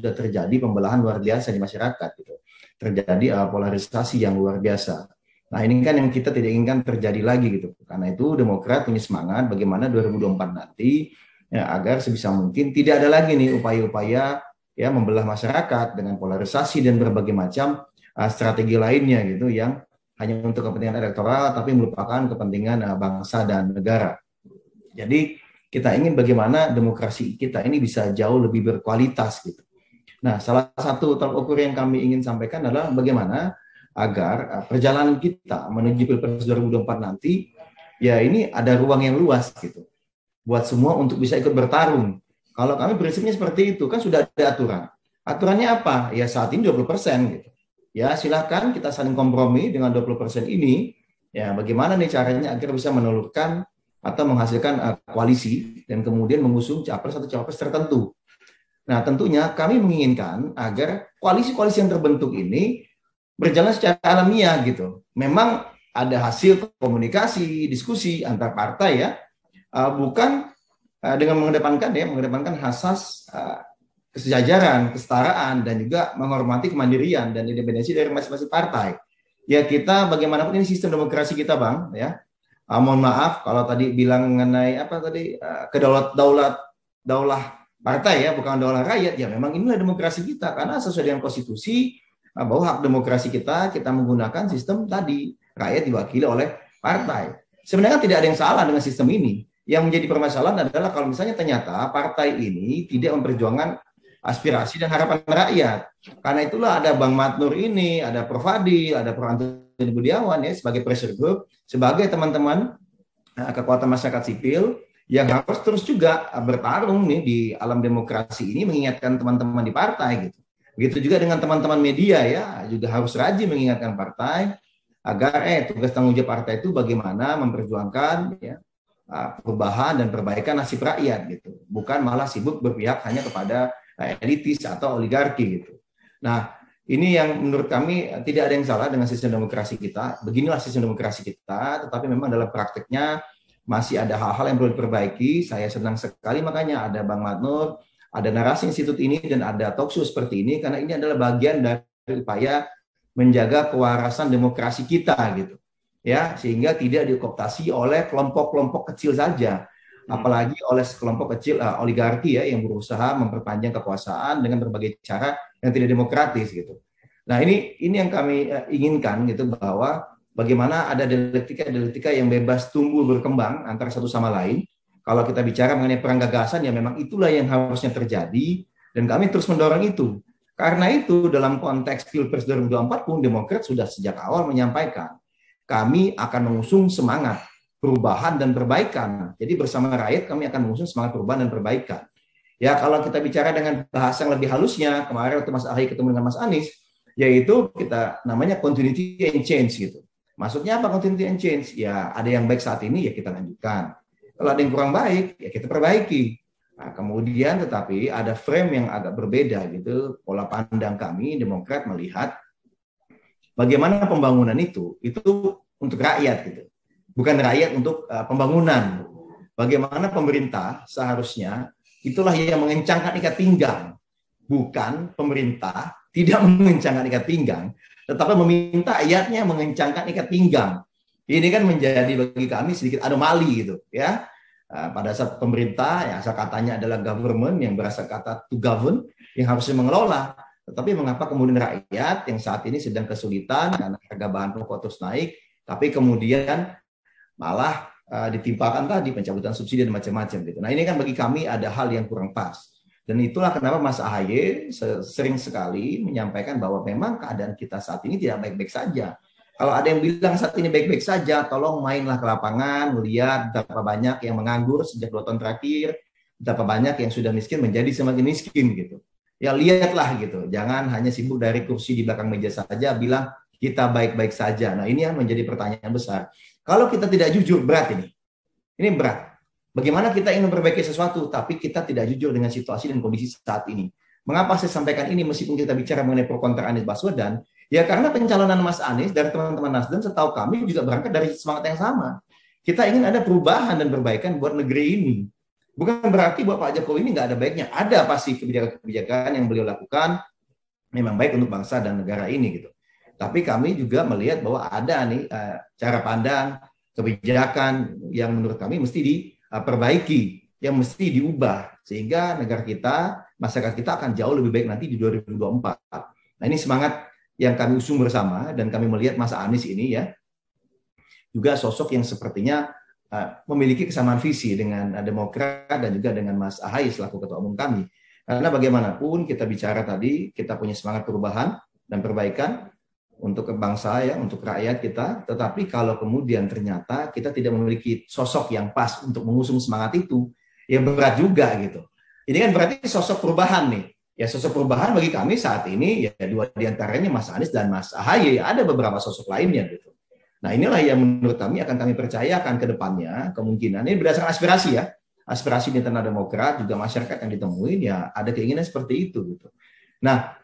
sudah terjadi pembelahan luar biasa di masyarakat gitu. Terjadi polarisasi yang luar biasa. Nah, ini kan yang kita tidak inginkan terjadi lagi gitu. Karena itu Demokrat punya semangat bagaimana 2024 nanti ya, agar sebisa mungkin tidak ada lagi nih upaya-upaya ya membelah masyarakat dengan polarisasi dan berbagai macam strategi lainnya gitu yang hanya untuk kepentingan elektoral tapi melupakan kepentingan bangsa dan negara. Jadi kita ingin bagaimana demokrasi kita ini bisa jauh lebih berkualitas gitu. Nah, salah satu tolak ukur yang kami ingin sampaikan adalah bagaimana agar perjalanan kita menuju Pilpres 2024 nanti ya ini ada ruang yang luas gitu buat semua untuk bisa ikut bertarung. Kalau kami prinsipnya seperti itu, kan sudah ada aturan. Aturannya apa? Ya saat ini 20% gitu. Ya silakan kita saling kompromi dengan 20% ini. Ya bagaimana nih caranya agar bisa menelurkan atau menghasilkan koalisi dan kemudian mengusung capres atau cawapres tertentu. Nah tentunya kami menginginkan agar koalisi-koalisi yang terbentuk ini berjalan secara alamiah gitu. Memang ada hasil komunikasi, diskusi antar partai ya, bukan dengan mengedepankan asas kesejajaran, kesetaraan, dan juga menghormati kemandirian dan independensi dari masing-masing partai. Ya kita bagaimanapun ini sistem demokrasi kita bang, ya. Mohon maaf kalau tadi bilang mengenai apa tadi daulah partai ya, bukan daulah rakyat. Ya memang inilah demokrasi kita karena sesuai dengan konstitusi bahwa hak demokrasi kita menggunakan sistem tadi rakyat diwakili oleh partai. Sebenarnya tidak ada yang salah dengan sistem ini. Yang menjadi permasalahan adalah kalau misalnya ternyata partai ini tidak memperjuangkan aspirasi dan harapan rakyat. Karena itulah ada Bang Matnur ini, ada Prof. Fadil, ada Prof. Antoni Budiawan ya sebagai pressure group, sebagai teman-teman kekuatan masyarakat sipil yang harus terus juga bertarung nih di alam demokrasi ini mengingatkan teman-teman di partai gitu. Begitu juga dengan teman-teman media ya, juga harus rajin mengingatkan partai agar tugas tanggung jawab partai itu bagaimana memperjuangkan ya perubahan dan perbaikan nasib rakyat gitu, bukan malah sibuk berpihak hanya kepada elitis atau oligarki gitu. Nah, ini yang menurut kami tidak ada yang salah dengan sistem demokrasi kita. Beginilah sistem demokrasi kita, tetapi memang dalam prakteknya masih ada hal-hal yang perlu diperbaiki. Saya senang sekali makanya ada Bang Matnur, ada narasi institut ini dan ada talkshow seperti ini karena ini adalah bagian dari upaya menjaga kewarasan demokrasi kita gitu. Ya, sehingga tidak dikooptasi oleh kelompok-kelompok kecil saja, apalagi oleh kelompok kecil oligarki ya yang berusaha memperpanjang kekuasaan dengan berbagai cara yang tidak demokratis gitu. Nah, ini yang kami inginkan gitu bahwa bagaimana ada dialektika yang bebas tumbuh berkembang antara satu sama lain. Kalau kita bicara mengenai perang gagasan ya memang itulah yang harusnya terjadi dan kami terus mendorong itu. Karena itu dalam konteks Pilpres 2024 pun Demokrat sudah sejak awal menyampaikan kami akan mengusung semangat perubahan dan perbaikan. Jadi bersama rakyat kami akan mengusung semangat perubahan dan perbaikan. Ya kalau kita bicara dengan bahasa yang lebih halusnya, kemarin waktu Mas Ahy ketemu dengan Mas Anies, yaitu kita namanya continuity and change gitu. Maksudnya apa continuity and change? Ya ada yang baik saat ini ya kita lanjutkan. Kalau ada yang kurang baik ya kita perbaiki. Nah, kemudian tetapi ada frame yang agak berbeda gitu. Pola pandang kami Demokrat melihat bagaimana pembangunan itu untuk rakyat gitu, bukan rakyat untuk pembangunan. Bagaimana pemerintah seharusnya itulah yang mengencangkan ikat pinggang, bukan pemerintah tidak mengencangkan ikat pinggang, tetapi meminta rakyatnya mengencangkan ikat pinggang. Ini kan menjadi bagi kami sedikit anomali gitu ya. Pada saat pemerintah yang asal katanya adalah government yang berasal kata to govern yang harusnya mengelola. Tetapi mengapa kemudian rakyat yang saat ini sedang kesulitan karena harga bahan pokok terus naik, tapi kemudian malah ditimpakan tadi pencabutan subsidi dan macam-macam gitu. Nah ini kan bagi kami ada hal yang kurang pas. Dan itulah kenapa Mas Ahy sering sekali menyampaikan bahwa memang keadaan kita saat ini tidak baik-baik saja. Kalau ada yang bilang saat ini baik-baik saja, tolong mainlah ke lapangan, melihat berapa banyak yang menganggur sejak 2 tahun terakhir, berapa banyak yang sudah miskin menjadi semakin miskin gitu. Ya lihatlah gitu, jangan hanya sibuk dari kursi di belakang meja saja bilang kita baik-baik saja. Nah ini yang menjadi pertanyaan besar. Kalau kita tidak jujur berat ini berat. Bagaimana kita ingin memperbaiki sesuatu tapi kita tidak jujur dengan situasi dan kondisi saat ini. Mengapa saya sampaikan ini meskipun kita bicara mengenai pro kontra Anies Baswedan? Ya karena pencalonan Mas Anies dari teman-teman Nasdem setahu kami juga berangkat dari semangat yang sama. Kita ingin ada perubahan dan perbaikan buat negeri ini. Bukan berarti bahwa Pak Jokowi ini nggak ada baiknya. Ada pasti kebijakan-kebijakan yang beliau lakukan memang baik untuk bangsa dan negara ini gitu. Tapi kami juga melihat bahwa ada nih cara pandang, kebijakan yang menurut kami mesti diperbaiki, yang mesti diubah sehingga negara kita, masyarakat kita akan jauh lebih baik nanti di 2024. Nah, ini semangat yang kami usung bersama dan kami melihat Mas Anies ini ya juga sosok yang sepertinya memiliki kesamaan visi dengan Demokrat dan juga dengan Mas Ahaye selaku ketua umum kami. Karena bagaimanapun kita bicara tadi, kita punya semangat perubahan dan perbaikan untuk bangsa ya, untuk rakyat kita. Tetapi kalau kemudian ternyata kita tidak memiliki sosok yang pas untuk mengusung semangat itu, ya berat juga gitu. Ini kan berarti sosok perubahan nih. Ya sosok perubahan bagi kami saat ini ya dua diantaranya Mas Anies dan Mas Ahaye. Ada beberapa sosok lainnya gitu. Nah inilah yang menurut kami akan kami percayakan ke depannya kemungkinan ini berdasarkan aspirasi ya, aspirasi di internal Demokrat juga masyarakat yang ditemuin ya ada keinginan seperti itu gitu. Nah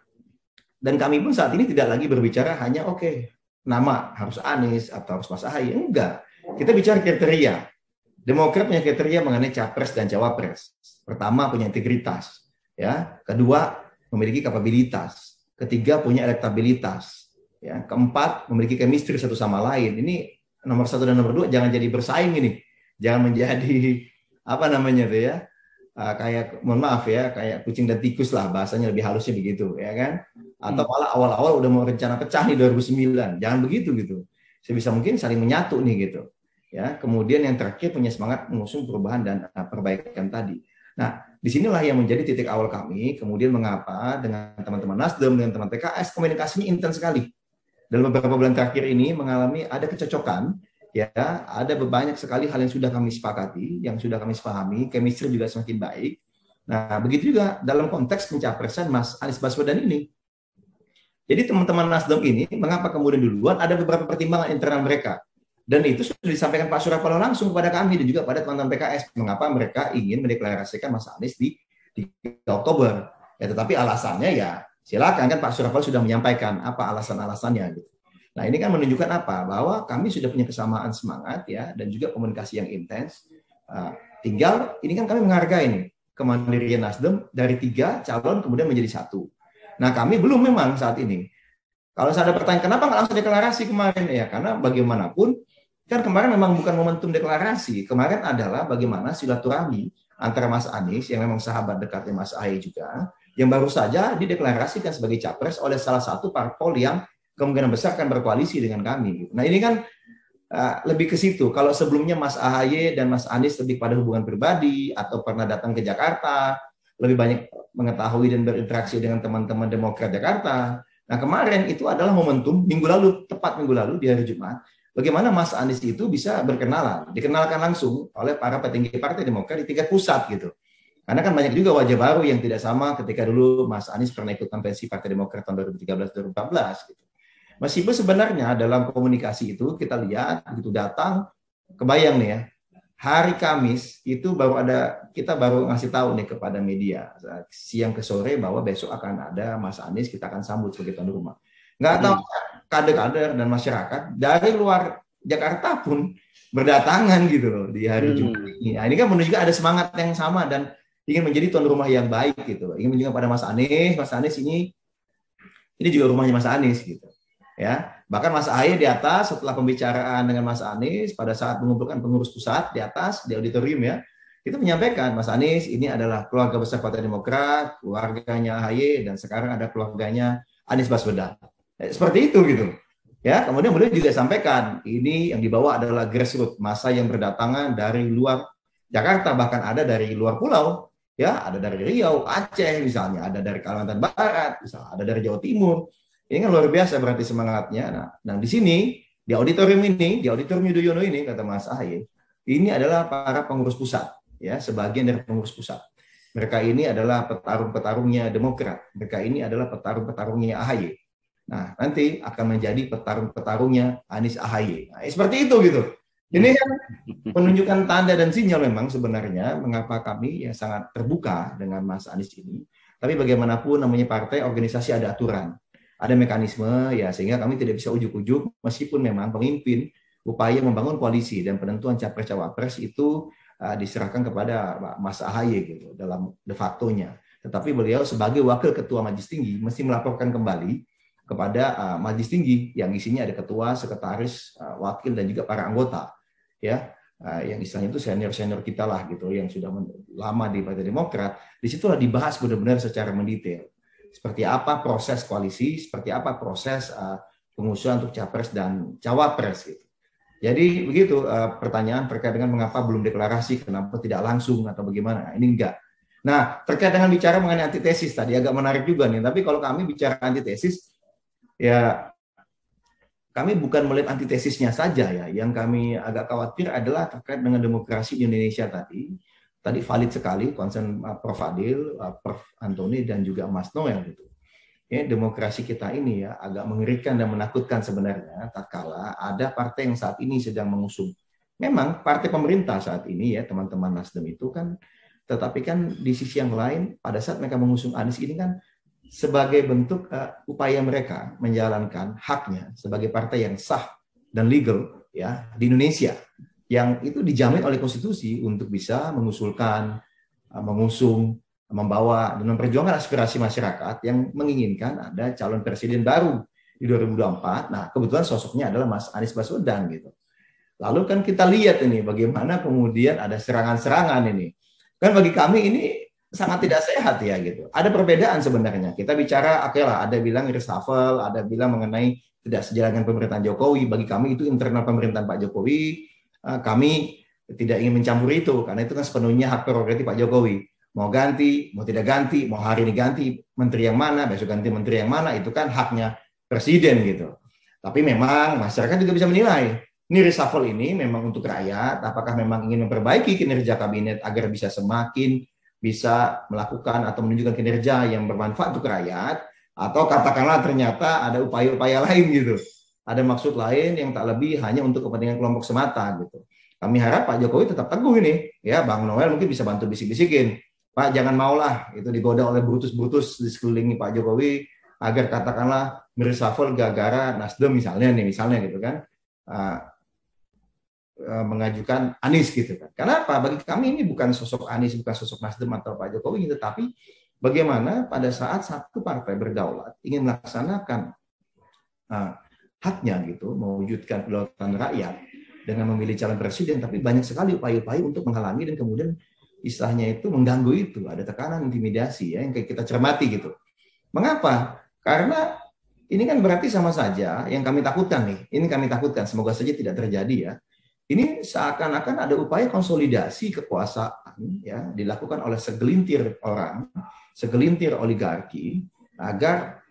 dan kami pun saat ini tidak lagi berbicara hanya nama harus Anies atau harus Mas Ahaye, enggak. Kita bicara kriteria. Demokrat punya kriteria mengenai capres dan cawapres. Pertama punya integritas, ya. Kedua memiliki kapabilitas. Ketiga punya elektabilitas. Ya, keempat memiliki chemistry satu sama lain. Ini nomor satu dan nomor dua jangan jadi bersaing ini, jangan menjadi apa namanya tuh ya, kayak mohon maaf ya, kayak kucing dan tikus lah bahasanya lebih halusnya begitu ya kan? Atau malah awal-awal udah mau rencana pecah nih 2009, jangan begitu gitu. Sebisa mungkin saling menyatu nih gitu. Ya, kemudian yang terakhir punya semangat mengusung perubahan dan perbaikan tadi. Nah, disinilah yang menjadi titik awal kami. Kemudian mengapa dengan teman-teman Nasdem, dengan teman PKS komunikasinya intens sekali. Dalam beberapa bulan terakhir ini mengalami ada kecocokan, ya ada banyak sekali hal yang sudah kami sepakati, yang sudah kami sepahami, chemistry juga semakin baik. Nah begitu juga dalam konteks pencapresan Mas Anies Baswedan ini. Jadi teman-teman Nasdem ini mengapa kemudian duluan ada beberapa pertimbangan internal mereka dan itu sudah disampaikan Pak Surya Paloh langsung kepada kami dan juga pada teman-teman PKS mengapa mereka ingin mendeklarasikan Mas Anies di 3 Oktober. Ya tetapi alasannya ya silakan kan Pak Surya Paloh sudah menyampaikan apa alasan-alasannya gitu. Nah ini kan menunjukkan apa bahwa kami sudah punya kesamaan semangat ya dan juga komunikasi yang intens. Tinggal ini kan kami menghargai nih kemandirian Nasdem dari 3 calon kemudian menjadi 1. Nah kami belum memang saat ini. Kalau saya ada pertanyaan kenapa nggak langsung deklarasi kemarin ya karena bagaimanapun kan kemarin memang bukan momentum deklarasi. Kemarin adalah bagaimana silaturahmi antara Mas Anies yang memang sahabat dekatnya Mas Ahaye juga yang baru saja dideklarasikan sebagai capres oleh salah satu parpol yang kemungkinan besar akan berkoalisi dengan kami. Nah ini kan lebih ke situ. Kalau sebelumnya Mas Ahaye dan Mas Anies lebih pada hubungan pribadi atau pernah datang ke Jakarta, lebih banyak mengetahui dan berinteraksi dengan teman-teman Demokrat Jakarta. Nah kemarin itu adalah momentum tepat minggu lalu di hari Jumat, bagaimana Mas Anies itu bisa dikenalkan langsung oleh para petinggi Partai Demokrat di tingkat pusat gitu. Karena kan banyak juga wajah baru yang tidak sama ketika dulu Mas Anies pernah ikut konvensi Partai Demokrat tahun 2013-2014 gitu. Meskipun sebenarnya dalam komunikasi itu kita lihat begitu datang, kebayang nih ya, hari Kamis itu kita baru ngasih tahu nih kepada media siang ke sore bahwa besok akan ada Mas Anies, kita akan sambut sebagai tuan rumah. Nggak tahu kader-kader dan masyarakat dari luar Jakarta pun berdatangan gitu loh di hari Jumat ini. Nah, ini kan menunjukkan ada semangat yang sama dan ingin menjadi tuan rumah yang baik gitu. Ingin menunjukkan pada Mas Anies ini juga rumahnya Mas Anies gitu. Ya, bahkan Mas Ahaye di atas setelah pembicaraan dengan Mas Anies pada saat mengumpulkan pengurus pusat di atas di auditorium ya, itu menyampaikan Mas Anies ini adalah keluarga besar Partai Demokrat, keluarganya Ahaye dan sekarang ada keluarganya Anies Baswedan. Seperti itu gitu. Ya, kemudian beliau juga sampaikan ini yang dibawa adalah grassroots, massa yang berdatangan dari luar Jakarta bahkan ada dari luar pulau. Ya, ada dari Riau, Aceh misalnya, ada dari Kalimantan Barat, misalnya, ada dari Jawa Timur. Ini kan luar biasa berarti semangatnya. Nah, di sini di auditorium Yudhoyono ini kata Mas Ahaye, ini adalah para pengurus pusat, ya, sebagian dari pengurus pusat. Mereka ini adalah petarung-petarungnya Demokrat. Mereka ini adalah petarung-petarungnya Ahaye. Nah, nanti akan menjadi petarung-petarungnya Anies Ahaye. Nah, seperti itu gitu. Ini kan menunjukkan tanda dan sinyal memang sebenarnya mengapa kami ya sangat terbuka dengan Mas Anies ini. Tapi bagaimanapun namanya partai, organisasi ada aturan, ada mekanisme ya sehingga kami tidak bisa ujuk-ujuk meskipun memang pemimpin upaya membangun koalisi dan penentuan capres cawapres itu diserahkan kepada Mas Ahaye gitu dalam de facto-nya. Tetapi beliau sebagai wakil ketua Majelis Tinggi mesti melaporkan kembali kepada Majelis Tinggi yang isinya ada ketua, sekretaris, wakil dan juga para anggota, ya, yang istilahnya itu senior kita lah gitu, yang sudah lama di Partai Demokrat. Disitulah dibahas benar-benar secara mendetail seperti apa proses koalisi, seperti apa proses pengusulan untuk capres dan cawapres gitu. Jadi begitu pertanyaan terkait dengan mengapa belum deklarasi, kenapa tidak langsung atau bagaimana? Nah, ini enggak. Nah, terkait dengan bicara mengenai antitesis tadi agak menarik juga nih. Tapi kalau kami bicara antitesis, ya kami bukan melihat antitesisnya saja ya. Yang kami agak khawatir adalah terkait dengan demokrasi di Indonesia tadi. Tadi valid sekali concern Prof. Adil, Prof. Antoni dan juga Mas Noel gitu. Ya, demokrasi kita ini ya agak mengerikan dan menakutkan sebenarnya tatkala ada partai yang saat ini sedang mengusung. Memang partai pemerintah saat ini ya teman-teman Nasdem itu kan, tetapi kan di sisi yang lain pada saat mereka mengusung Anies ini kan sebagai bentuk upaya mereka menjalankan haknya sebagai partai yang sah dan legal ya di Indonesia, yang itu dijamin oleh konstitusi untuk bisa mengusulkan, mengusung, membawa dan memperjuangkan aspirasi masyarakat yang menginginkan ada calon presiden baru di 2024. Nah, kebetulan sosoknya adalah Mas Anies Baswedan gitu. Lalu kan kita lihat ini bagaimana kemudian ada serangan-serangan ini. Kan bagi kami ini sangat tidak sehat ya gitu. Ada perbedaan sebenarnya. Kita bicara oke lah, ada bilang reshuffle, ada bilang mengenai tidak sejalan dengan pemerintahan Jokowi. Bagi kami itu internal pemerintahan Pak Jokowi. Kami tidak ingin mencampur itu karena itu kan sepenuhnya hak prerogatif Pak Jokowi. Mau ganti, mau tidak ganti, mau hari ini ganti menteri yang mana, besok ganti menteri yang mana, itu kan haknya presiden gitu. Tapi memang masyarakat juga bisa menilai, ini reshuffle ini memang untuk rakyat, apakah memang ingin memperbaiki kinerja kabinet agar bisa semakin bisa melakukan atau menunjukkan kinerja yang bermanfaat untuk rakyat, atau katakanlah ternyata ada upaya-upaya lain gitu. Ada maksud lain yang tak lebih hanya untuk kepentingan kelompok semata gitu. Kami harap Pak Jokowi tetap teguh ini, ya Bang Noel mungkin bisa bantu bisik-bisikin. Pak jangan maulah itu digoda oleh brutus-brutus di sekelilingi Pak Jokowi agar katakanlah mereshuffle gara-gara Nasdem misalnya gitu kan mengajukan Anies gitu kan. Kenapa? Bagi kami ini bukan sosok Anies, bukan sosok Nasdem atau Pak Jokowi, tetapi bagaimana pada saat satu partai berdaulat ingin melaksanakan haknya gitu, mewujudkan kedaulatan rakyat dengan memilih calon presiden, tapi banyak sekali upaya-upaya untuk menghalangi dan kemudian istilahnya itu mengganggu itu, ada tekanan intimidasi ya yang kayak kita cermati gitu. Mengapa? Karena ini kan berarti sama saja yang kami takutkan nih. Ini kami takutkan, semoga saja tidak terjadi ya. Ini seakan-akan ada upaya konsolidasi kekuasaan ya dilakukan oleh segelintir orang, segelintir oligarki agar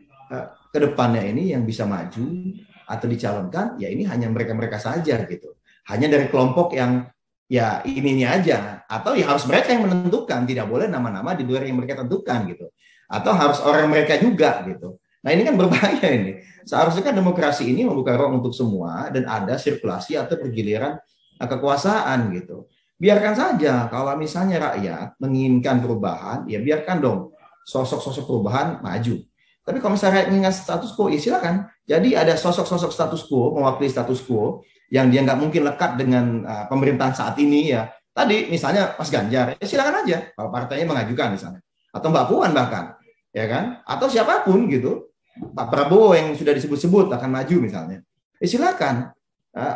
kedepannya ini yang bisa maju atau dicalonkan ya ini hanya mereka-mereka saja gitu. Hanya dari kelompok yang ya ini aja, atau ya harus mereka yang menentukan, tidak boleh nama-nama di luar yang mereka tentukan gitu, atau harus orang mereka juga gitu. Nah ini kan berbahaya ini. Seharusnya kan demokrasi ini membuka ruang untuk semua dan ada sirkulasi atau pergiliran kekuasaan gitu. Biarkan saja kalau misalnya rakyat menginginkan perubahan, ya biarkan dong sosok-sosok perubahan maju. Tapi kalau misalnya rakyat menginginkan status quo, ya silakan. Jadi ada sosok-sosok status quo mewakili status quo yang dia nggak mungkin lekat dengan pemerintahan saat ini ya. Tadi misalnya Mas Ganjar, ya silakan aja kalau partainya mengajukan misalnya. Atau Mbak Puan bahkan, ya kan? Atau siapapun gitu. Pak Prabowo yang sudah disebut-sebut akan maju misalnya. Ya silakan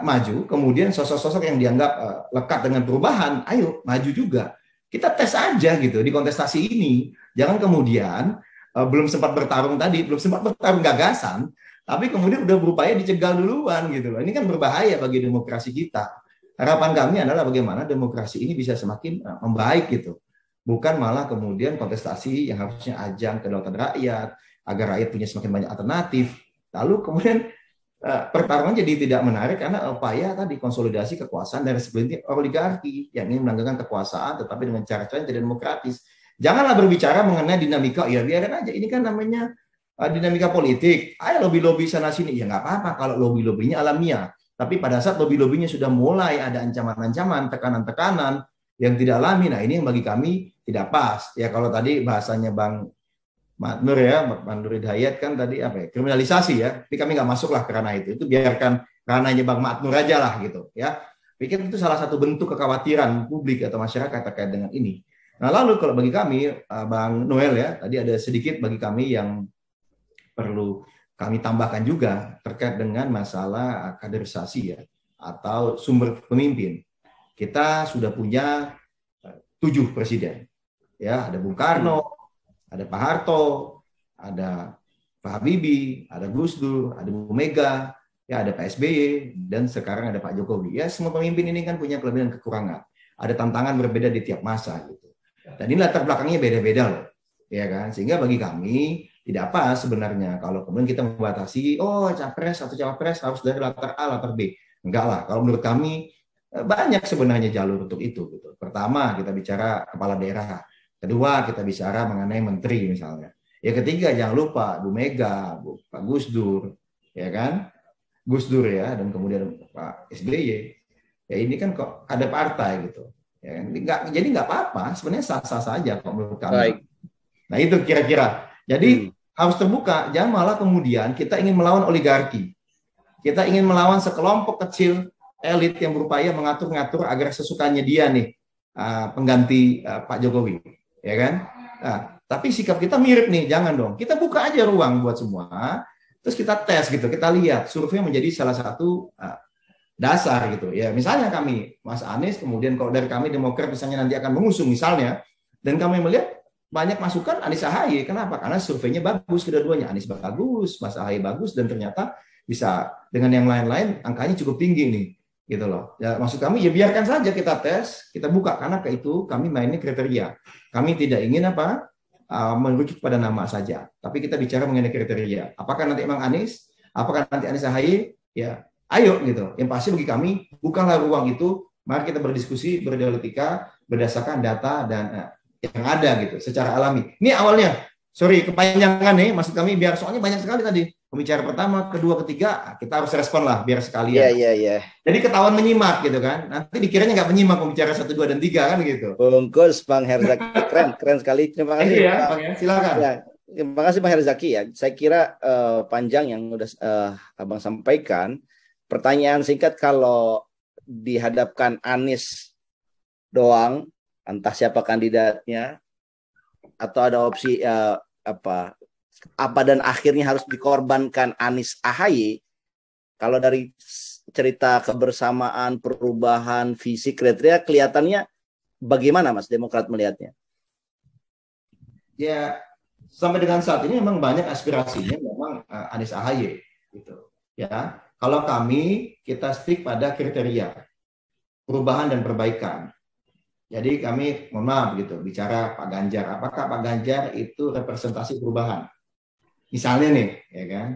maju, kemudian sosok-sosok yang dianggap lekat dengan perubahan, ayo maju juga. Kita tes aja gitu di kontestasi ini. Jangan kemudian belum sempat bertarung tadi, belum sempat bertarung gagasan, tapi kemudian udah berupaya dicegal duluan gitu loh. Ini kan berbahaya bagi demokrasi kita. Harapan kami adalah bagaimana demokrasi ini bisa semakin membaik gitu. Bukan malah kemudian kontestasi yang harusnya ajang kedaulatan rakyat, agar rakyat punya semakin banyak alternatif. Lalu kemudian pertarungan jadi tidak menarik karena upaya tadi konsolidasi kekuasaan dari segelintir oligarki yang ingin melanggengkan kekuasaan tetapi dengan cara-cara yang tidak demokratis. Janganlah berbicara mengenai dinamika, ya biarkan aja. Ini kan namanya dinamika politik, ayo lobby-lobby sana sini, ya nggak apa-apa kalau lobby-lobbynya alamiah. Tapi pada saat lobby-lobbynya sudah mulai ada ancaman-ancaman, tekanan-tekanan yang tidak alami, nah ini yang bagi kami tidak pas. Ya kalau tadi bahasanya Bang Nur ya, Bang Nur Hidayat kan tadi apa ya, kriminalisasi ya. Tapi kami nggak masuklah ke ranah itu biarkan ranahnya Bang Nur aja lah gitu ya. pikir itu salah satu bentuk kekhawatiran publik atau masyarakat terkait dengan ini. Nah, lalu kalau bagi kami, Bang Noel ya, tadi ada sedikit bagi kami yang perlu kami tambahkan juga terkait dengan masalah kaderisasi ya, atau sumber pemimpin. Kita sudah punya 7 presiden. Ya, ada Bung Karno, ada Pak Harto, ada Pak Habibie, ada Gus Dur, ada Bu Mega, ya ada Pak SBY, dan sekarang ada Pak Jokowi. Ya, semua pemimpin ini kan punya kelebihan dan kekurangan. Ada tantangan berbeda di tiap masa gitu. Dan ini latar belakangnya beda-beda loh. Ya kan? Sehingga bagi kami tidak apa sebenarnya kalau kemudian kita membatasi, oh capres atau cawapres harus dari latar A, latar B. Enggak lah. Kalau menurut kami banyak sebenarnya jalur untuk itu. Gitu. Pertama, kita bicara kepala daerah. Kedua, kita bicara mengenai menteri misalnya. Ya ketiga, jangan lupa Bu Mega, Pak Gus Dur, ya kan? Gus Dur ya, dan kemudian Pak SBY. Ya ini kan kok ada partai gitu. Ya, jadi nggak apa-apa, sebenarnya sah-sah saja kok menurut kami. Baik. Nah itu kira-kira. Jadi harus terbuka, jangan malah kemudian kita ingin melawan oligarki. Kita ingin melawan sekelompok kecil elit yang berupaya mengatur-ngatur agar sesukanya dia nih pengganti Pak Jokowi, ya kan? Nah, tapi sikap kita mirip nih, jangan dong. Kita buka aja ruang buat semua, terus kita tes gitu, kita lihat survei menjadi salah satu dasar gitu. Ya misalnya kami, Mas Anies, kemudian kalau dari kami Demokrat misalnya nanti akan mengusung misalnya, dan kami melihat banyak masukan Anies AHY. Kenapa? Karena surveinya bagus kedua-duanya. Anies bagus, Mas AHY bagus, dan ternyata bisa dengan yang lain-lain angkanya cukup tinggi nih. Gitu loh. Ya, maksud kami ya biarkan saja kita tes, kita buka karena ke itu kami mainnya kriteria. Kami tidak ingin merujuk pada nama saja, tapi kita bicara mengenai kriteria. Apakah nanti emang Anies? Apakah nanti Anies AHY? Ya, ayo gitu. Yang pasti bagi kami bukanlah ruang itu. Mari kita berdiskusi, berdialektika berdasarkan data dan yang ada gitu, secara alami. Ini awalnya, sorry kepanjangan nih, maksud kami biar soalnya banyak sekali tadi. Pembicara pertama, kedua, ketiga, kita harus respon lah biar sekalian. Iya. Jadi ketahuan menyimak gitu kan. Nanti dikiranya nggak menyimak pembicara 1, 2, dan 3 kan gitu. Bungkus Bang Herzaki, keren sekali. Terima kasih ya, Bang ya. Silakan. Ya, terima kasih Bang Herzaki ya. Saya kira panjang yang udah Abang sampaikan. Pertanyaan singkat, kalau dihadapkan Anies doang, entah siapa kandidatnya, atau ada opsi apa dan akhirnya harus dikorbankan Anies AHY. Kalau dari cerita kebersamaan, perubahan, visi, kriteria, kelihatannya bagaimana Mas Demokrat melihatnya? Ya, sampai dengan saat ini memang banyak aspirasinya memang Anies AHY gitu. Ya, kalau kami kita stick pada kriteria perubahan dan perbaikan. Jadi kami mohon maaf gitu bicara Pak Ganjar. Apakah Pak Ganjar itu representasi perubahan? Misalnya nih, ya kan?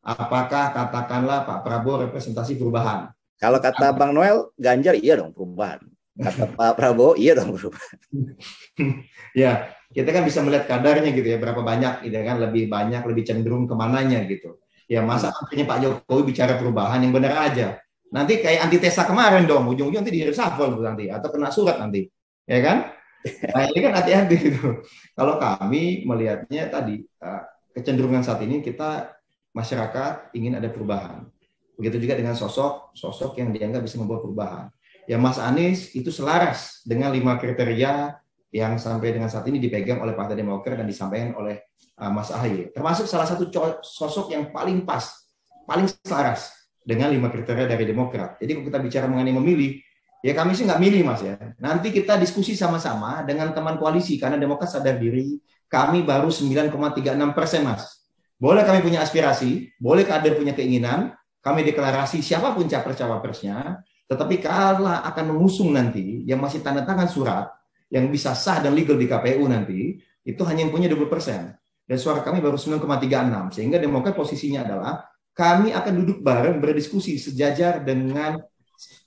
Apakah katakanlah Pak Prabowo representasi perubahan? Kalau kata Bang Noel, Ganjar iya dong perubahan. Kata Pak Prabowo iya dong perubahan. Ya, kita kan bisa melihat kadarnya gitu ya, berapa banyak, gitu kan? Lebih banyak, lebih cenderung kemananya gitu. Ya masa akhirnya Pak Jokowi bicara perubahan yang benar aja. Nanti kayak antitesa kemarin dong, ujung-ujung nanti di reshuffle nanti atau kena surat nanti. Ya kan? Nah ini kan hati-hati gitu. Kalau kami melihatnya tadi kecenderungan saat ini kita masyarakat ingin ada perubahan. Begitu juga dengan sosok yang dianggap bisa membawa perubahan. Ya Mas Anies itu selaras dengan 5 kriteria yang sampai dengan saat ini dipegang oleh Partai Demokrat dan disampaikan oleh Mas AHY. Termasuk salah satu sosok yang paling pas, paling selaras dengan 5 kriteria dari Demokrat. Jadi kalau kita bicara mengenai memilih, ya kami sih nggak milih Mas ya. Nanti kita diskusi sama-sama dengan teman koalisi karena Demokrat sadar diri kami baru 9,36% Mas. Boleh kami punya aspirasi, boleh kader punya keinginan, kami deklarasi siapapun capres-cawapresnya, tetapi kalau akan mengusung nanti yang masih tanda tangan surat yang bisa sah dan legal di KPU nanti, itu hanya yang punya 20%. Dan suara kami baru 9,36. Sehingga Demokrat posisinya adalah kami akan duduk bareng berdiskusi sejajar dengan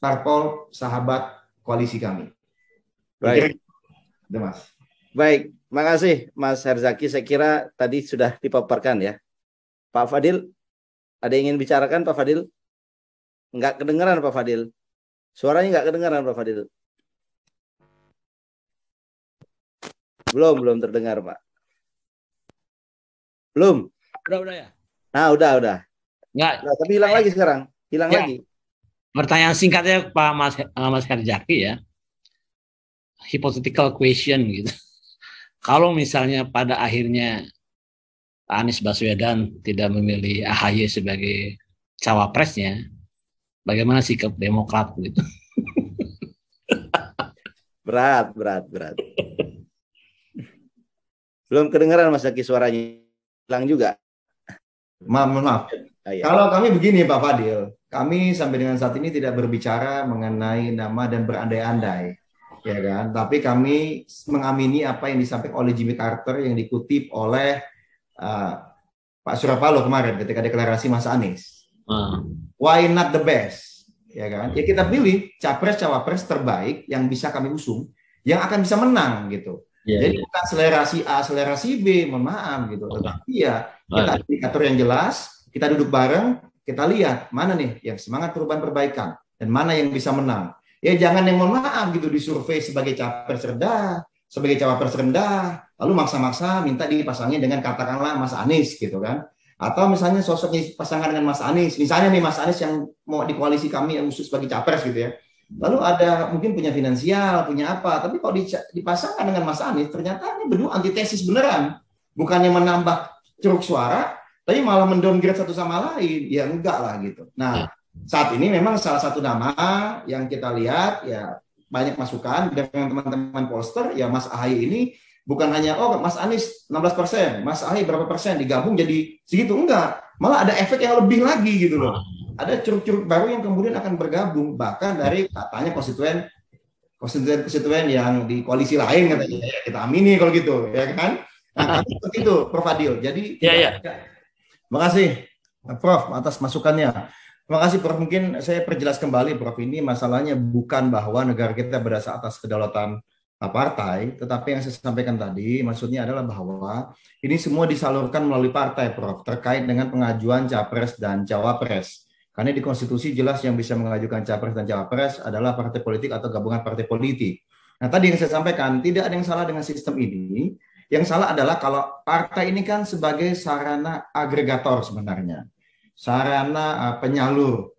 parpol sahabat koalisi kami. Baik. Mas. Baik, makasih Mas Herzaki. Saya kira tadi sudah dipaparkan ya. Pak Fadil, ada yang ingin bicarakan Pak Fadil? Enggak kedengaran Pak Fadil. Suaranya enggak kedengaran Pak Fadil. Belum terdengar Pak. Belum. Udah ya. Nah, udah. Enggak. Nah, tapi hilang lagi sekarang. Hilang lagi. Pertanyaan singkatnya Pak Mas Herzaki ya, hypothetical question gitu. Kalau misalnya pada akhirnya Anies Baswedan tidak memilih AHY sebagai cawapresnya, bagaimana sikap Demokrat gitu? Berat, berat, berat. Belum kedengaran Mas Zaki suaranya. Hilang juga. Maaf. Ya. Kalau kami begini Pak Fadil, kami sampai dengan saat ini tidak berbicara mengenai nama dan berandai-andai, ya kan? Tapi kami mengamini apa yang disampaikan oleh Jimmy Carter yang dikutip oleh uh, Pak Surya Paloh kemarin ketika deklarasi Mas Anies. Why not the best? Ya kan? Ya kita pilih capres cawapres terbaik yang bisa kami usung, yang akan bisa menang gitu. Jadi bukan selera si A, selera si B, mohon maaf gitu. Tetapi ya kita ada indikator yang jelas, kita duduk bareng, kita lihat mana nih yang semangat perubahan perbaikan dan mana yang bisa menang. Ya jangan yang mohon maaf gitu disurvei sebagai capres rendah, sebagai cawapres rendah, lalu maksa-maksa minta dipasangin dengan katakanlah Mas Anies gitu kan. Atau misalnya sosoknya pasangan dengan Mas Anies, misalnya nih Mas Anies yang mau di koalisi kami yang khusus sebagai capres gitu ya. Lalu ada mungkin punya finansial, punya apa, tapi kalau dipasangkan dengan Mas Anies, ternyata ini berdua antitesis beneran. Bukannya menambah ceruk suara, tapi malah mendowngrade satu sama lain. Ya enggak lah gitu. Nah, saat ini memang salah satu nama yang kita lihat, ya banyak masukan dengan teman-teman pollster, ya Mas Ahaye ini bukan hanya, oh Mas Anies 16%, Mas Ahaye berapa persen, digabung jadi segitu. Enggak, malah ada efek yang lebih lagi gitu loh. Ada curug-curug baru yang kemudian akan bergabung bahkan dari katanya konstituen yang di koalisi lain katanya ya, kita amini kalau gitu ya kan. Nah seperti itu Prof Fadil. Jadi terima kasih Prof atas masukannya. Terima kasih Prof. Mungkin saya perjelas kembali Prof, ini masalahnya bukan bahwa negara kita berdasar atas kedaulatan partai, tetapi yang saya sampaikan tadi maksudnya adalah bahwa ini semua disalurkan melalui partai Prof terkait dengan pengajuan capres dan cawapres. Karena di konstitusi jelas yang bisa mengajukan capres dan cawapres adalah partai politik atau gabungan partai politik. Nah tadi yang saya sampaikan, tidak ada yang salah dengan sistem ini. Yang salah adalah kalau partai ini kan sebagai sarana agregator sebenarnya. Sarana penyalur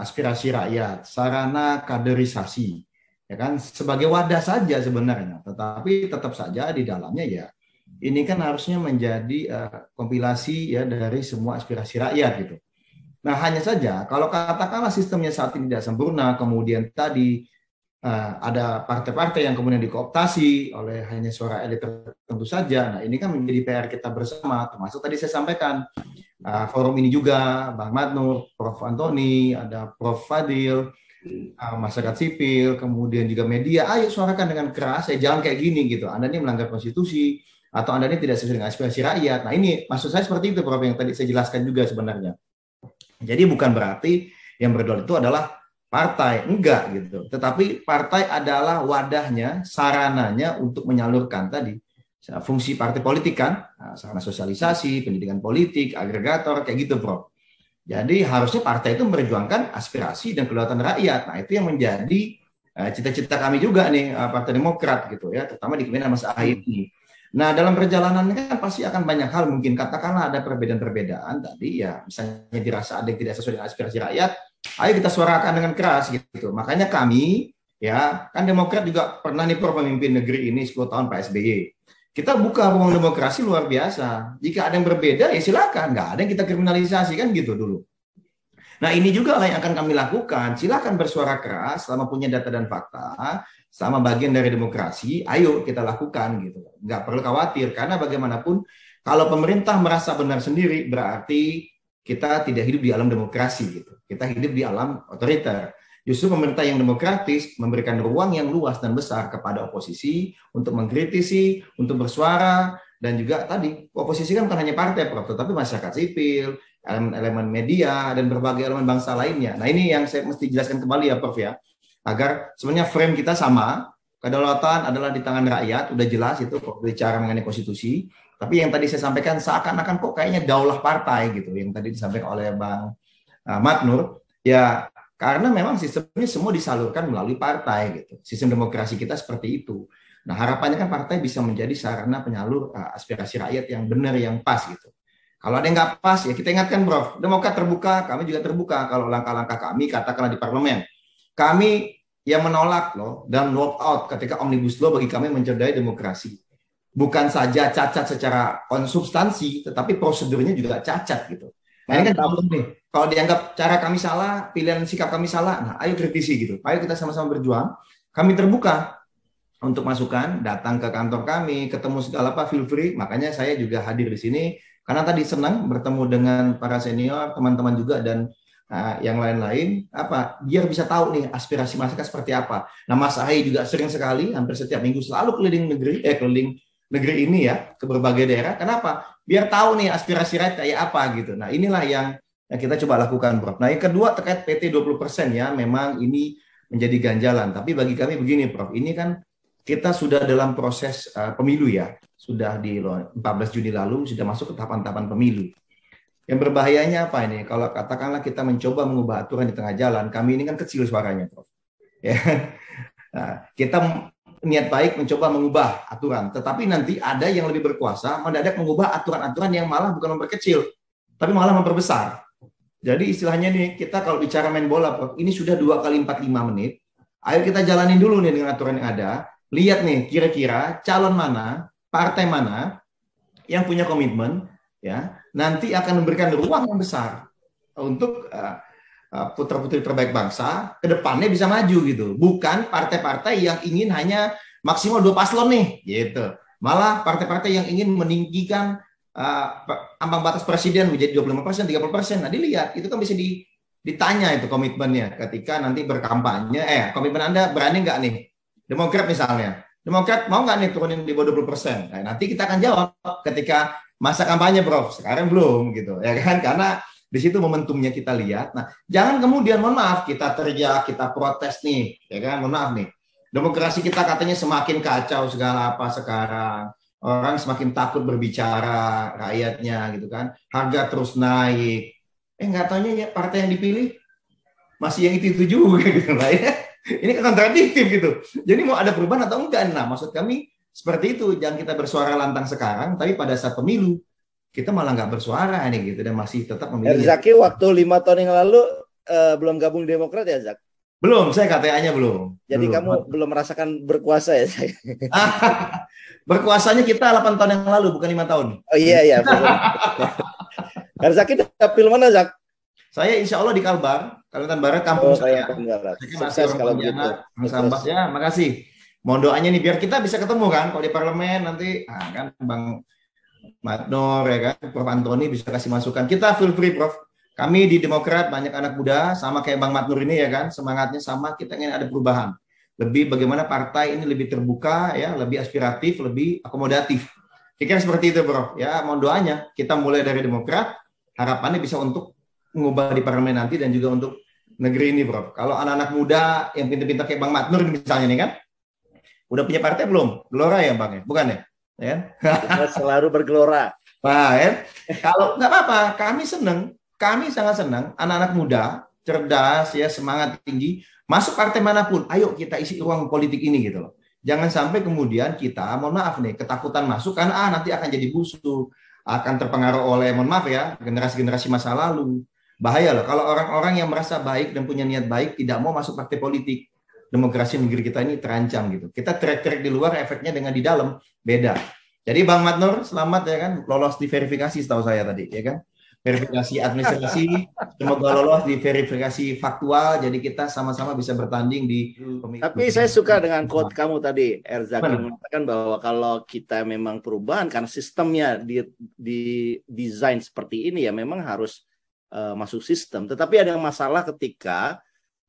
aspirasi rakyat, sarana kaderisasi. Ya kan, sebagai wadah saja sebenarnya. Tetapi tetap saja di dalamnya ya, ini kan harusnya menjadi kompilasi ya dari semua aspirasi rakyat gitu. Nah, hanya saja kalau katakanlah sistemnya saat ini tidak sempurna, kemudian tadi ada partai-partai yang kemudian dikooptasi oleh hanya suara elit tertentu saja. Nah, ini kan menjadi PR kita bersama, termasuk tadi saya sampaikan forum ini juga, Bang Madnur, Prof. Antoni, ada Prof. Fadil, masyarakat sipil, kemudian juga media, ayo suarakan dengan keras, jangan kayak gini gitu. Anda ini melanggar konstitusi, atau Anda ini tidak sesuai dengan aspirasi rakyat. Nah, ini maksud saya seperti itu, Prof. Yang tadi saya jelaskan juga sebenarnya. Jadi bukan berarti yang berdoa itu adalah partai, enggak gitu. Tetapi partai adalah wadahnya, sarananya untuk menyalurkan tadi fungsi partai politik kan, sarana sosialisasi, pendidikan politik, agregator, kayak gitu, Prof. Jadi harusnya partai itu memperjuangkan aspirasi dan kedaulatan rakyat. Nah itu yang menjadi cita-cita kami juga nih, Partai Demokrat gitu ya, terutama di kepemimpinan Mas Ahaye ini. Nah, dalam perjalanannya kan pasti akan banyak hal, mungkin katakanlah ada perbedaan-perbedaan tadi ya, misalnya dirasa ada yang tidak sesuai dengan aspirasi rakyat, ayo kita suarakan dengan keras gitu. Makanya kami ya, kan Demokrat juga pernah nih pemimpin negeri ini 10 tahun Pak SBY. Kita buka ruang demokrasi luar biasa. Jika ada yang berbeda ya silakan, nggak ada yang kita kriminalisasi kan gitu dulu. Nah, ini juga lah yang akan kami lakukan. Silakan bersuara keras selama punya data dan fakta, sama bagian dari demokrasi, ayo kita lakukan gitu. Nggak perlu khawatir, karena bagaimanapun kalau pemerintah merasa benar sendiri, berarti kita tidak hidup di alam demokrasi gitu. Kita hidup di alam otoriter. Justru pemerintah yang demokratis memberikan ruang yang luas dan besar kepada oposisi untuk mengkritisi, untuk bersuara, dan juga tadi oposisi kan bukan hanya partai, Prof, tetapi masyarakat sipil, elemen-elemen media, dan berbagai elemen bangsa lainnya. Nah ini yang saya mesti jelaskan kembali ya, Prof ya, agar sebenarnya frame kita sama, kedaulatan adalah di tangan rakyat, udah jelas itu kok bicara mengenai konstitusi, tapi yang tadi saya sampaikan seakan-akan kok kayaknya daulah partai gitu, yang tadi disampaikan oleh Bang Madnur, ya karena memang sistemnya semua disalurkan melalui partai gitu, sistem demokrasi kita seperti itu. Nah harapannya kan partai bisa menjadi sarana penyalur aspirasi rakyat yang benar, yang pas gitu. Kalau ada yang nggak pas, ya kita ingatkan, Prof. Demokrat terbuka, kami juga terbuka. Kalau langkah-langkah kami, katakanlah di parlemen, kami yang menolak loh dan walk out ketika Omnibus Law bagi kami mencederai demokrasi. Bukan saja cacat secara konsubstansi, tetapi prosedurnya juga cacat gitu. Nah, ini kan nih, kalau dianggap cara kami salah, pilihan sikap kami salah, nah ayo kritisi gitu. Ayo kita sama-sama berjuang. Kami terbuka untuk masukan, datang ke kantor kami, ketemu segala apa, feel free. Makanya saya juga hadir di sini karena tadi senang bertemu dengan para senior, teman-teman juga dan yang lain-lain, apa biar bisa tahu nih aspirasi masyarakat seperti apa. Nah, Mas Ahy juga sering sekali, hampir setiap minggu selalu keliling negeri ini ya, ke berbagai daerah. Kenapa? Biar tahu nih aspirasi rakyat kayak apa gitu. Nah, inilah yang kita coba lakukan, Prof. Nah, yang kedua terkait PT 20% ya, memang ini menjadi ganjalan. Tapi bagi kami begini, Prof. Ini kan kita sudah dalam proses pemilu ya. Sudah di 14 Juni lalu sudah masuk ke tahapan-tahapan pemilu. Yang berbahayanya apa ini? Kalau katakanlah kita mencoba mengubah aturan di tengah jalan, kami ini kan kecil suaranya, Prof. Ya. Nah, kita niat baik mencoba mengubah aturan, tetapi nanti ada yang lebih berkuasa mendadak mengubah aturan-aturan yang malah bukan memperkecil, tapi malah memperbesar. Jadi istilahnya nih, kita kalau bicara main bola, Prof, ini sudah 2 kali 45 menit, ayo kita jalanin dulu nih dengan aturan yang ada, lihat nih kira-kira calon mana, partai mana yang punya komitmen, ya nanti akan memberikan ruang yang besar untuk putra-putri terbaik bangsa ke depannya bisa maju gitu. Bukan partai-partai yang ingin hanya maksimal 2 paslon nih gitu. Malah partai-partai yang ingin meninggikan ambang batas presiden menjadi 25%, 30%. Nah, dilihat itu kan bisa ditanya itu komitmennya ketika nanti berkampanye. Komitmen Anda berani nggak nih? Demokrat misalnya. Demokrat mau nggak nih turunin di bawah 20%? Nah, nanti kita akan jawab ketika masa kampanye, Prof. Sekarang belum gitu. Ya kan? Karena di situ momentumnya kita lihat. Nah, jangan kemudian, mohon maaf, kita teriak, kita protes nih, ya kan? Mohon maaf nih. Demokrasi kita katanya semakin kacau segala apa sekarang. Orang semakin takut berbicara, rakyatnya gitu kan. Harga terus naik. Nggak taunya ya partai yang dipilih masih yang itu juga gitu lah ya. Ini kan kontradiktif gitu. Jadi mau ada perubahan atau enggak? Nah, maksud kami seperti itu. Jangan kita bersuara lantang sekarang, tapi pada saat pemilu kita malah nggak bersuara nih gitu dan masih tetap memilih. Zaki waktu 5 tahun yang lalu belum gabung Demokrat ya, Zak? Belum, saya KTA-nya belum. Jadi kamu belum merasakan berkuasa ya, saya. Berkuasanya kita 8 tahun yang lalu, bukan 5 tahun. Oh iya. Zaki dapil mana, Zak? Saya insya Allah di Kalbar, Kalimantan Barat, kampung saya. Sukses kalau begitu. Sambas ya, makasih. Mohon doanya nih biar kita bisa ketemu kan kalau di parlemen nanti, kan Bang Matnor ya kan, Prof Antoni bisa kasih masukan. Kita feel free, Prof. Kami di Demokrat banyak anak muda sama kayak Bang Matnur ini ya kan, semangatnya sama, kita ingin ada perubahan. Lebih bagaimana partai ini lebih terbuka ya, lebih aspiratif, lebih akomodatif. Kira-kira seperti itu, Prof. Ya, mohon doanya. Kita mulai dari Demokrat, harapannya bisa untuk mengubah di parlemen nanti dan juga untuk negeri ini, Prof. Kalau anak-anak muda yang pintar-pintar kayak Bang Matnur misalnya nih kan, udah punya partai belum? Gelora ya, Bang? Bukan ya? Ya. Selalu bergelora. Nah, ya. Kalau nggak apa-apa, kami sangat senang anak-anak muda, cerdas, ya semangat tinggi, masuk partai manapun. Ayo kita isi ruang politik ini gitu loh. Jangan sampai kemudian kita, mohon maaf nih, ketakutan masuk karena nanti akan jadi busuk, akan terpengaruh oleh, mohon maaf ya, generasi-generasi masa lalu. Bahaya loh kalau orang-orang yang merasa baik dan punya niat baik tidak mau masuk partai politik. Demokrasi negeri kita ini terancam gitu. Kita trek-trek di luar, efeknya dengan di dalam beda. Jadi Bang Matnur, selamat ya kan, lolos di verifikasi setahu saya tadi, ya kan? Verifikasi administrasi, semoga lolos di verifikasi faktual, jadi kita sama-sama bisa bertanding di pemilu. Tapi saya suka dengan quote kamu tadi, Erzaki, mengatakan bahwa kalau kita memang perubahan, karena sistemnya di desain seperti ini ya memang harus masuk sistem. Tetapi ada masalah ketika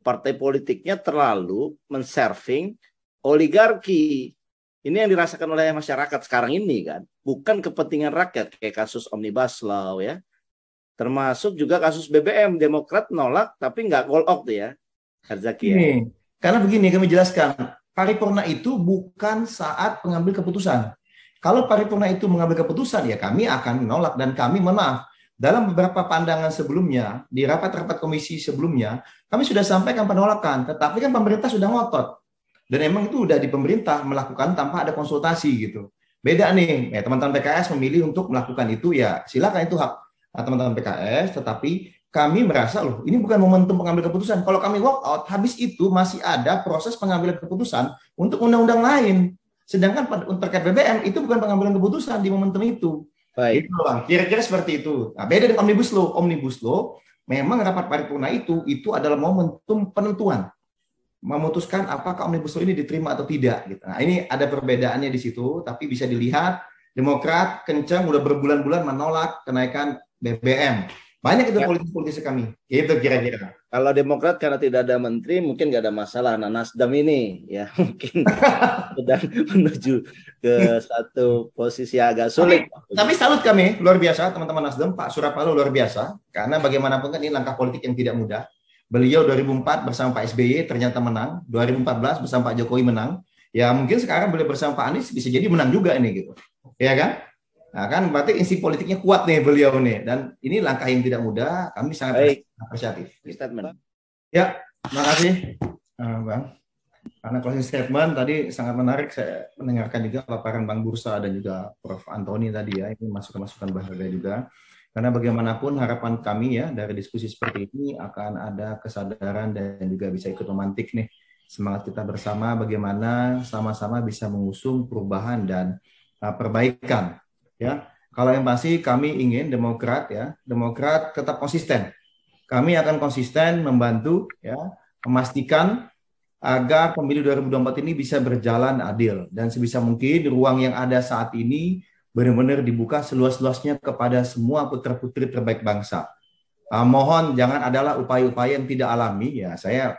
partai politiknya terlalu menserving oligarki. Ini yang dirasakan oleh masyarakat sekarang ini kan, bukan kepentingan rakyat kayak kasus Omnibus Law ya, termasuk juga kasus BBM. Demokrat nolak tapi nggak all out ya, Herzaki ya. Karena begini kami jelaskan, paripurna itu bukan saat pengambil keputusan. Kalau paripurna itu mengambil keputusan ya kami akan menolak dan kami maaf. Dalam beberapa pandangan sebelumnya, di rapat-rapat komisi sebelumnya, kami sudah sampaikan penolakan, tetapi kan pemerintah sudah ngotot. Dan emang itu udah di pemerintah melakukan tanpa ada konsultasi gitu. beda nih. Ya, teman-teman PKS memilih untuk melakukan itu, ya silakan, itu hak teman-teman PKS. Tetapi kami merasa loh, ini bukan momentum pengambil keputusan. Kalau kami walk out, habis itu masih ada proses pengambilan keputusan untuk undang-undang lain. Sedangkan terkait BBM itu bukan pengambilan keputusan di momentum itu. Baik. Itu Bang, kira-kira seperti itu. Nah, beda dengan Omnibus Law. Omnibus Law memang rapat paripurna itu adalah momentum penentuan, memutuskan apakah Omnibus Law ini diterima atau tidak. Gitu. Nah, ini ada perbedaannya di situ, tapi bisa dilihat Demokrat kencang udah berbulan-bulan menolak kenaikan BBM. Banyak itu politisi kami. Itu kira-kira. Kalau Demokrat karena tidak ada menteri mungkin nggak ada masalah. Nah, Nasdem ini ya mungkin sedang menuju ke satu posisi agak sulit. Tapi salut kami, luar biasa teman-teman Nasdem, Pak Surya Paloh luar biasa. Karena bagaimanapun kan ini langkah politik yang tidak mudah. Beliau 2004 bersama Pak SBY ternyata menang, 2014 bersama Pak Jokowi menang. Ya mungkin sekarang beliau bersama Pak Anies bisa jadi menang juga ini gitu. Ya kan? Nah kan berarti insting politiknya kuat nih beliau nih. Dan ini langkah yang tidak mudah, kami sangat apresiatif. Statement. Ya, terima kasih Bang. Karena closing statement tadi sangat menarik, saya mendengarkan juga paparan Bang Bursa dan juga Prof. Antoni tadi ya, ini masukan-masukan berharga juga. Karena bagaimanapun harapan kami ya dari diskusi seperti ini akan ada kesadaran dan juga bisa ikut memantik nih semangat kita bersama bagaimana sama-sama bisa mengusung perubahan dan perbaikan. Ya, kalau yang pasti kami ingin Demokrat tetap konsisten. Kami akan konsisten membantu ya memastikan agar pemilu 2024 ini bisa berjalan adil dan sebisa mungkin ruang yang ada saat ini benar-benar dibuka seluas-luasnya kepada semua putra-putri terbaik bangsa. Mohon jangan adalah upaya-upaya yang tidak alami ya. Saya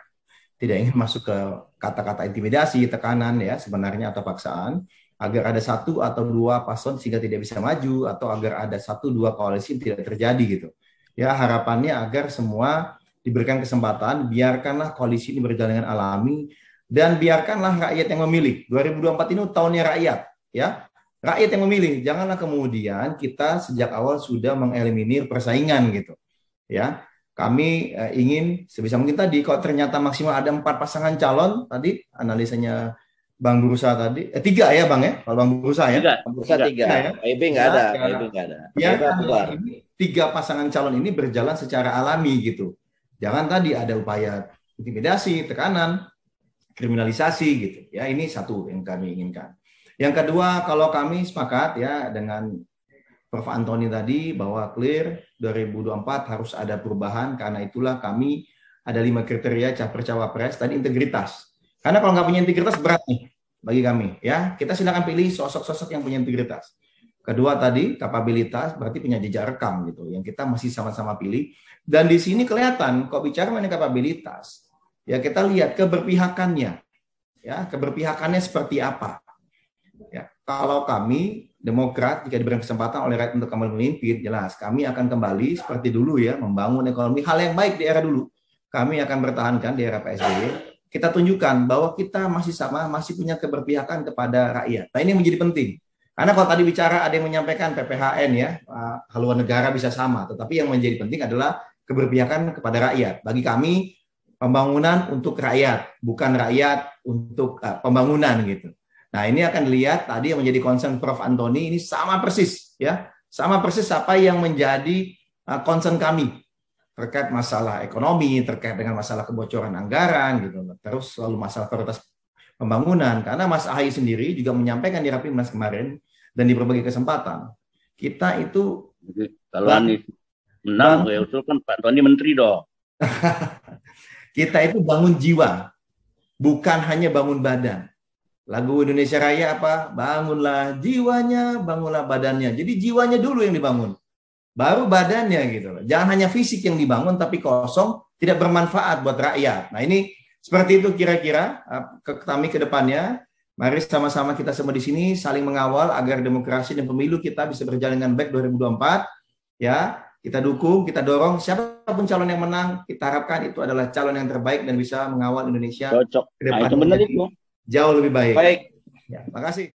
tidak ingin masuk ke kata-kata intimidasi, tekanan ya sebenarnya atau paksaan, agar ada satu atau dua paslon sehingga tidak bisa maju atau agar ada satu dua koalisi yang tidak terjadi gitu. Ya harapannya agar semua diberikan kesempatan, biarkanlah koalisi ini berjalan dengan alami dan biarkanlah rakyat yang memilih. 2024 ini tahunnya rakyat, ya. Rakyat yang memilih. Janganlah kemudian kita sejak awal sudah mengeliminir persaingan gitu. Ya. Kami ingin sebisa mungkin tadi kalau ternyata maksimal ada 4 pasangan calon tadi analisanya Bang Bursa tadi 3 ya Bang ya, kalau Bang Bursa ya. Bang Bursa 3 ya. PIB nggak ada, PIB nggak ada. Ya, 3 pasangan calon ini berjalan secara alami gitu. Jangan tadi ada upaya intimidasi, tekanan, kriminalisasi gitu. Ya, ini satu yang kami inginkan. Yang kedua, kalau kami sepakat ya dengan Prof. Antoni tadi bahwa clear 2024 harus ada perubahan, karena itulah kami ada 5 kriteria capres-cawapres. Tadi integritas. Karena kalau nggak punya integritas berat nih bagi kami. Ya, kita silakan pilih sosok-sosok yang punya integritas. Kedua tadi kapabilitas, berarti punya jejak rekam gitu, yang kita masih sama-sama pilih. Dan di sini kelihatan kok bicara mengenai kapabilitas, ya kita lihat keberpihakannya, ya keberpihakannya seperti apa. Ya, kalau kami Demokrat jika diberikan kesempatan oleh rakyat untuk kembali memimpin, jelas kami akan kembali seperti dulu ya, membangun ekonomi, hal yang baik di era dulu. Kami akan bertahankan di era PSBY. Kita tunjukkan bahwa kita masih sama, masih punya keberpihakan kepada rakyat. Nah ini menjadi penting. Karena kalau tadi bicara ada yang menyampaikan PPHN ya, haluan negara bisa sama, tetapi yang menjadi penting adalah keberpihakan kepada rakyat. Bagi kami pembangunan untuk rakyat, bukan rakyat untuk pembangunan gitu. Nah ini akan dilihat tadi yang menjadi concern Prof. Antoni ini sama persis ya, sama persis apa yang menjadi concern kami terkait masalah ekonomi, terkait dengan masalah kebocoran anggaran gitu, terus selalu masalah prioritas pembangunan. Karena Mas Ahaye sendiri juga menyampaikan di Rapimnas kemarin dan di berbagai kesempatan, kita itu kalau Anies menang ya usulkan Pak Tony menteri dong. Kita itu bangun jiwa, bukan hanya bangun badan. Lagu Indonesia Raya apa? Bangunlah jiwanya, bangunlah badannya. Jadi jiwanya dulu yang dibangun, baru badannya gitu. Jangan hanya fisik yang dibangun tapi kosong, tidak bermanfaat buat rakyat. Nah ini seperti itu kira-kira kami ke depannya. Mari sama-sama kita semua di sini saling mengawal agar demokrasi dan pemilu kita bisa berjalan dengan baik 2024. Ya, kita dukung, kita dorong siapapun calon yang menang. Kita harapkan itu adalah calon yang terbaik dan bisa mengawal Indonesia cocok. ke depan. Nah, itu benar itu. Jauh lebih baik. Baik. Ya, makasih.